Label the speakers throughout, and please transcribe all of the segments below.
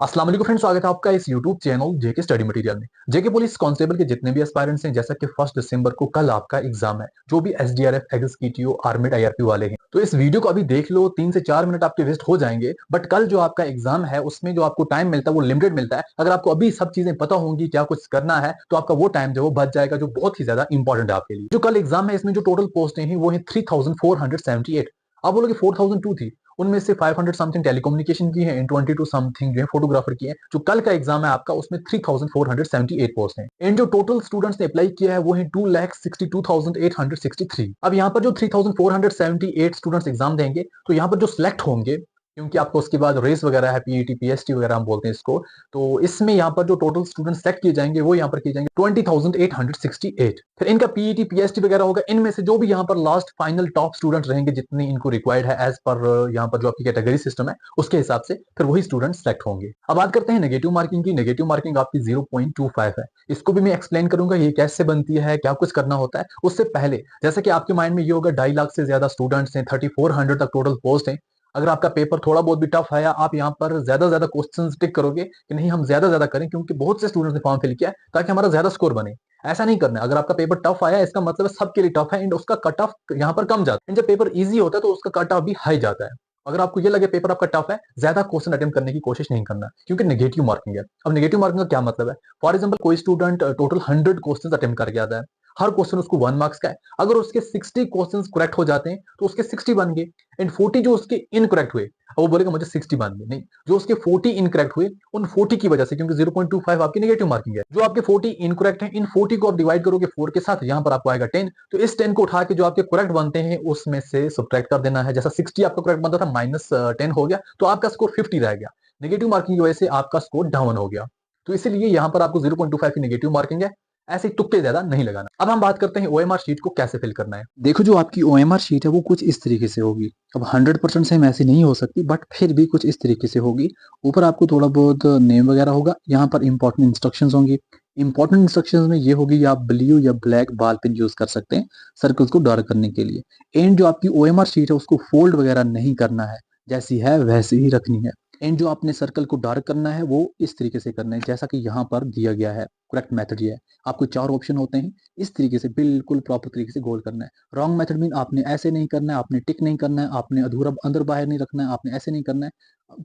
Speaker 1: अस्सलाम वालेकुम फ्रेंड्स, स्वागत है आपका इस YouTube channel JK study material में। जेके पुलिस कांस्टेबल के जितने भी एस्पायरेंट्स हैं, जैसा कि 1 दिसंबर को कल आपका एग्जाम है, जो भी एसडीआरएफ, एग्जीक्यूटिव, आर्मिड, आईआरपी वाले हैं, तो इस वीडियो को अभी देख लो। 3 से 4 मिनट आपके वेस्ट हो जाएंगे, बट कल जो आपका एग्जाम है उसमें जो आपको टाइम मिलता है वो लिमिटेड मिलता है। अगर आपको अभी सब चीजें पता होंगी, क्या कुछ करना है, तो आपका वो टाइम जो है वो बच जाएगा, जो बहुत ही ज्यादा इंपॉर्टेंट है आपके लिए। जो कल एग्जाम है इसमें जो टोटल पोस्टें हैं वो है 3478। आप बोलोगे 4002 थी, उनमें से 500 समथिंग टेलीकम्युनिकेशन की है एंड 22 समथिंग जो है फोटोग्राफर की है। जो कल का एग्जाम है आपका उसमें 3478 पोस्ट है एंड जो टोटल स्टूडेंट्स ने अप्लाई किया है वो है 2,62,863। अब यहाँ पर जो 3478 स्टूडेंट्स एग्जाम देंगे, तो यहाँ पर जो सिलेक्ट होंगे, क्योंकि आपको उसके बाद रेस वगैरह है, पीईटी पीएसटी वगैरह हम बोलते हैं इसको, तो इसमें यहाँ पर जो टोटल स्टूडेंट सेलेक्ट किए जाएंगे वो यहाँ पर किए जाएंगे 20,868। फिर इनका पीईटी पीएसटी वगैरह होगा, इनमें से जो भी यहाँ पर लास्ट फाइनल टॉप स्टूडेंट रहेंगे, जितने इनको रिक्वायर्ड है एज पर यहाँ पर जो आपकी कैटेगरी सिस्टम है उसके हिसाब से, फिर वही स्टूडेंट सेलेक्ट होंगे। अब बात करते हैं नेगेटिव मार्किंग की। नेगेटिव मार्किंग आपकी 0.25 है। इसको भी मैं एक्सप्लेन करूंगा ये कैसे बनती है, क्या कुछ करना होता है। उससे पहले जैसे कि आपके माइंड में ये होगा 2.5 लाख से ज्यादा स्टूडेंट्स हैं, 3400 तक टोटल पोस्ट है। अगर आपका पेपर थोड़ा बहुत भी टफ आया, आप यहाँ पर ज्यादा क्वेश्चन टिक करोगे कि नहीं हम ज्यादा करें, क्योंकि बहुत से स्टूडेंट्स ने फॉर्म फिल किया है, ताकि हमारा ज्यादा स्कोर बने। ऐसा नहीं करना है। अगर आपका पेपर टफ आया, इसका मतलब है सबके लिए टफ है एंड उसका कट ऑफ यहाँ पर कम जाता है। जब पेपर इजी होता है तो उसका कट ऑफ भी हाई जाता है। अगर आपको ये लगे पेपर आपका टफ है, ज्यादा क्वेश्चन अटेम्प्ट करने की कोशिश नहीं करना, क्योंकि नेगेटिव मार्किंग है। अब नेगेटिव मार्किंग का क्या मतलब है? फॉर एग्जाम्पल कोई स्टूडेंट टोटल 100 क्वेश्चन अटेम्प्ट करके आता है, हर क्वेश्चन उसको 1 मार्क्स का है। अगर उसके 60 क्वेश्चन करेक्ट हो जाते हैं तो उसके 60 बन गए एंड 40 जो उसके इनकरेक्ट हुए, अब वो बोलेगा मुझे 60 बन गए। नहीं, जो उसके 40 इनकरेक्ट हुए उन 40 की वजह से, क्योंकि 0.25 आपकी नेगेटिव मार्किंग है, जो आपके 40 इनकरेक्ट हैं, इन 40 को आप डिवाइड करोगे 4 के साथ, यहां पर आपको आएगा 10। तो इस 10 को उठा के जो आपके करेक्ट बनते हैं उसमें से सब्ट्रैक्ट कर देना है। जैसा 60 आपका करेक्ट बनता था, -10 हो गया, तो आपका स्कोर 50 रह गया। नेगेटिव मार्किंग की वजह से आपका स्कोर डाउन हो गया। तो इसीलिए यहां पर आपको 0.25 की नेगेटिव मार्किंग है। ऐसे तुक्के ज्यादा नहीं लगाना। अब हम बात करते हैं ओएमआर शीट को कैसे फिल करना है। देखो, जो आपकी ओएमआर शीट है वो कुछ इस तरीके से होगी। अब 100% सेम ऐसी नहीं हो सकती, बट फिर भी कुछ इस तरीके से होगी। ऊपर आपको थोड़ा बहुत नेम वगैरह होगा, यहाँ पर इंपॉर्टेंट इंस्ट्रक्शंस होंगी। इंपॉर्टेंट इंस्ट्रक्शंस में ये होगी, आप ब्लू या ब्लैक बॉल पेन यूज कर सकते हैं सर्कल्स को डार्क करने के लिए। एंड जो आपकी ओएमआर शीट है उसको फोल्ड वगैरह नहीं करना है, जैसी है वैसी ही रखनी है। एंड जो आपने सर्कल को डार्क करना है वो इस तरीके से करना है, जैसा कि यहाँ पर दिया गया है। करेक्ट मेथड ये है, आपको 4 ऑप्शन होते हैं, इस तरीके से बिल्कुल प्रॉपर तरीके से गोल करना है। रॉन्ग मेथड मीन आपने ऐसे नहीं करना है, आपने टिक नहीं करना है, आपने अधूरा अंदर बाहर नहीं रखना है, आपने ऐसे नहीं करना है।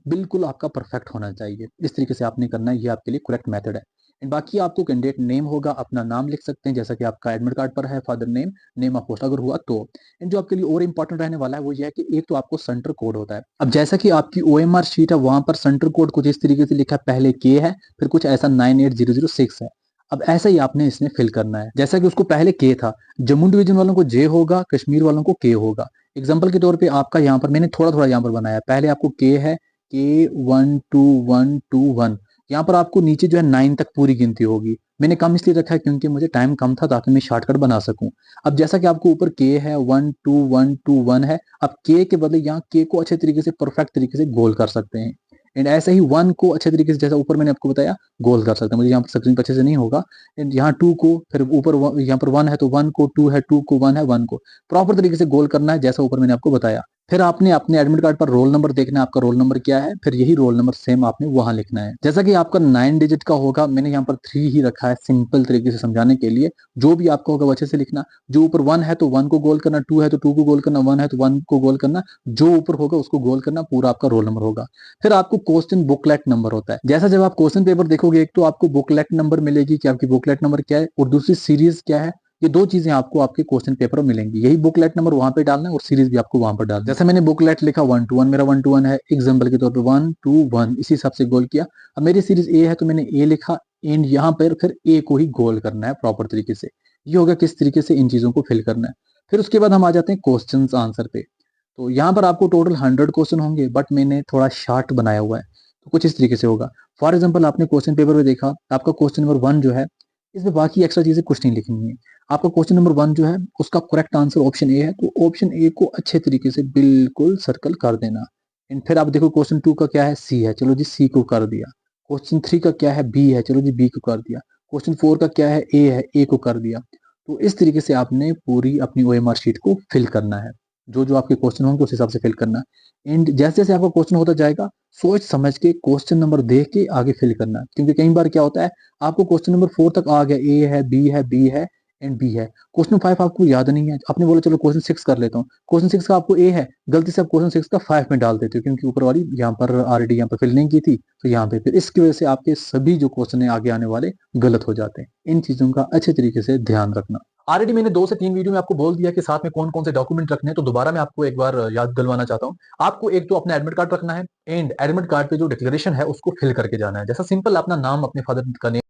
Speaker 1: बिल्कुल आपका परफेक्ट होना चाहिए, इस तरीके से आपने करना है। ये आपके लिए करेक्ट मेथड है। एंड बाकी आपको कैंडिडेट नेम होगा, अपना नाम लिख सकते हैं, जैसा कि आपका एडमिट कार्ड पर है, father name, name of post अगर हुआ तो। एंड जो आपके लिए और इंपॉर्टेंट रहने वाला है वो ये है कि एक तो आपको सेंटर कोड होता है। अब जैसा कि आपकी ओएमआर शीट है, वहां पर सेंटर कोड कुछ इस तरीके से लिखा है, पहले के है, फिर कुछ ऐसा 98006 है। अब ऐसा ही आपने इसमें फिल करना है, जैसा कि उसको पहले के था। जम्मू डिवीजन वालों को जे होगा, कश्मीर वालों को के होगा। एग्जाम्पल के तौर पे आपका यहाँ पर मैंने थोड़ा थोड़ा यहाँ पर बनाया, पहले आपको के है, के 12121। यहाँ पर आपको नीचे जो है 9 तक पूरी गिनती होगी। मैंने कम इसलिए रखा है क्योंकि मुझे टाइम कम था, ताकि मैं शॉर्टकट बना सकूं। अब जैसा कि आपको ऊपर के है, 12121 है, अब के के बदले यहाँ के को अच्छे तरीके से परफेक्ट तरीके से गोल कर सकते हैं। एंड ऐसे ही 1 को अच्छे तरीके से, जैसा ऊपर मैंने आपको बताया, गोल कर सकते हैं। मुझे यहाँ पर स्क्रीन पर अच्छे से नहीं होगा। एंड यहाँ 2 को, फिर ऊपर यहाँ पर 1 है तो 1 को, 2 है 2 को, 1 है 1 को, प्रॉपर तरीके से गोल करना है, जैसा ऊपर मैंने आपको बताया। फिर आपने अपने एडमिट कार्ड पर रोल नंबर देखना है, आपका रोल नंबर क्या है, फिर यही रोल नंबर सेम आपने वहां लिखना है। जैसा कि आपका 9 डिजिट का होगा, मैंने यहाँ पर 3 ही रखा है सिंपल तरीके से समझाने के लिए। जो भी आपका होगा वो अच्छे से लिखना। जो ऊपर 1 है तो 1 को गोल करना, 2 है तो 2 को गोल करना, 1 है तो 1 को गोल करना, जो ऊपर होगा उसको गोल करना, पूरा आपका रोल नंबर होगा। फिर आपको क्वेश्चन बुकलेट नंबर होता है। जैसा जब आप क्वेश्चन पेपर देखोगे, एक तो आपको बुकलेट नंबर मिलेगी कि आपकी बुकलेट नंबर क्या है, और दूसरी सीरीज क्या है। ये 2 चीजें आपको आपके क्वेश्चन पेपर में मिलेंगी। यही बुकलेट नंबर वहां पे डालना है और सीरीज भी आपको वहां पर डालना है। जैसे मैंने बुकलेट लिखा 1 to 1, मेरा 1 to 1 है, एग्जाम्पल के तौर पे 1 to 1, इसी हिसाब से गोल किया। अब मेरी सीरीज ए है तो मैंने ए लिखा, एंड यहाँ पर फिर ए को ही गोल करना है प्रॉपर तरीके से। ये होगा किस तरीके से इन चीजों को फिल करना है। फिर उसके बाद हम आ जाते हैं क्वेश्चन आंसर पे। तो यहाँ पर आपको टोटल 100 क्वेश्चन होंगे, बट मैंने थोड़ा शार्ट बनाया हुआ है, तो कुछ इस तरीके से होगा। फॉर एग्जाम्पल आपने क्वेश्चन पेपर में देखा, आपका क्वेश्चन नंबर 1 जो है, इसमें बाकी एक्स्ट्रा चीजें कुछ नहीं लिखनी है। आपका क्वेश्चन नंबर 1 जो है उसका करेक्ट आंसर ऑप्शन ए है, तो ऑप्शन ए को अच्छे तरीके से बिल्कुल सर्कल कर देना। एंड फिर आप देखो क्वेश्चन 2 का क्या है, सी है, चलो जी सी को कर दिया। क्वेश्चन 3 का क्या है, बी है, चलो जी बी को कर दिया। क्वेश्चन 4 का क्या है, ए है, ए को कर दिया। तो इस तरीके से आपने पूरी अपनी ओएमआर शीट को फिल करना है। जो जो आपके क्वेश्चन होंगे उस हिसाब से फिल करना है। एंड जैसे जैसे आपका क्वेश्चन होता जाएगा, सोच समझ के क्वेश्चन नंबर देख के आगे फिल करना है। क्योंकि कई बार क्या होता है, आपको क्वेश्चन नंबर 4 तक आ गया, ए है, बी है, बी है एंड बी है, क्वेश्चन 5 आपको याद नहीं है, आपने बोला चलो क्वेश्चन 6 कर लेता हूँ, क्वेश्चन 6 का आपको ए है, गलती से आप क्वेश्चन 6 का 5 में डाल देते हो, क्योंकि ऊपर वाली यहाँ पर ऑलरेडी यहाँ पर फिल नहीं की थी, तो यहाँ पे फिर इसकी वजह से आपके सभी जो क्वेश्चन है आगे आने वाले गलत हो जाते हैं। इन चीजों का अच्छे तरीके से ध्यान रखना। ऑलरेडी मैंने 2 से 3 वीडियो में आपको बोल दिया कि साथ में कौन कौन से डॉक्यूमेंट रखने हैं, तो दोबारा मैं आपको एक बार याद दिलवाना चाहता हूँ। आपको एक तो अपना एडमिट कार्ड रखना है एंड एडमिट कार्ड पे जो डिक्लेरेशन है उसको फिल करके जाना है। जैसा सिंपल अपना नाम, अपने फादर का नेम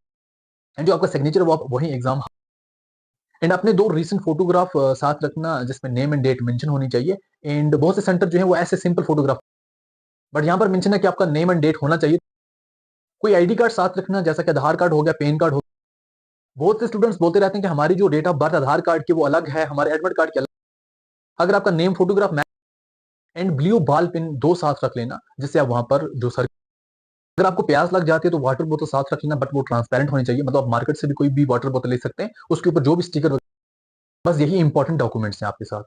Speaker 1: एंड जो आपका सिग्नेचर वो आप वही एग्जाम, एंड अपने 2 रीसेंट फोटोग्राफ साथ रखना जिसमें नेम एंड डेट मेंशन होनी चाहिए। एंड बहुत से सेंटर जो है वो ऐसे सिंपल फोटोग्राफ, बट यहाँ पर मेंशन है कि आपका नेम एंड डेट होना चाहिए। कोई आईडी कार्ड साथ रखना, जैसा कि आधार कार्ड हो गया, पैन कार्ड हो गया। बहुत से स्टूडेंट्स बोलते रहते हैं कि हमारी जो date of birth Aadhaar card की वो अलग है, हमारे एडमिट कार्ड की अलग। अगर आपका name photograph and blue ball pen 2 साथ रख लेना, जिससे आप वहां पर जो सर, अगर आपको प्यास लग जाती है तो वाटर बोतल साथ रख लेना, बट वो ट्रांसपेरेंट होनी चाहिए, मतलब आप मार्केट से भी कोई भी वाटर बोतल ले सकते हैं, उसके ऊपर जो भी स्टिकर, बस यही इंपॉर्टेंट डॉक्यूमेंट्स हैं आपके साथ।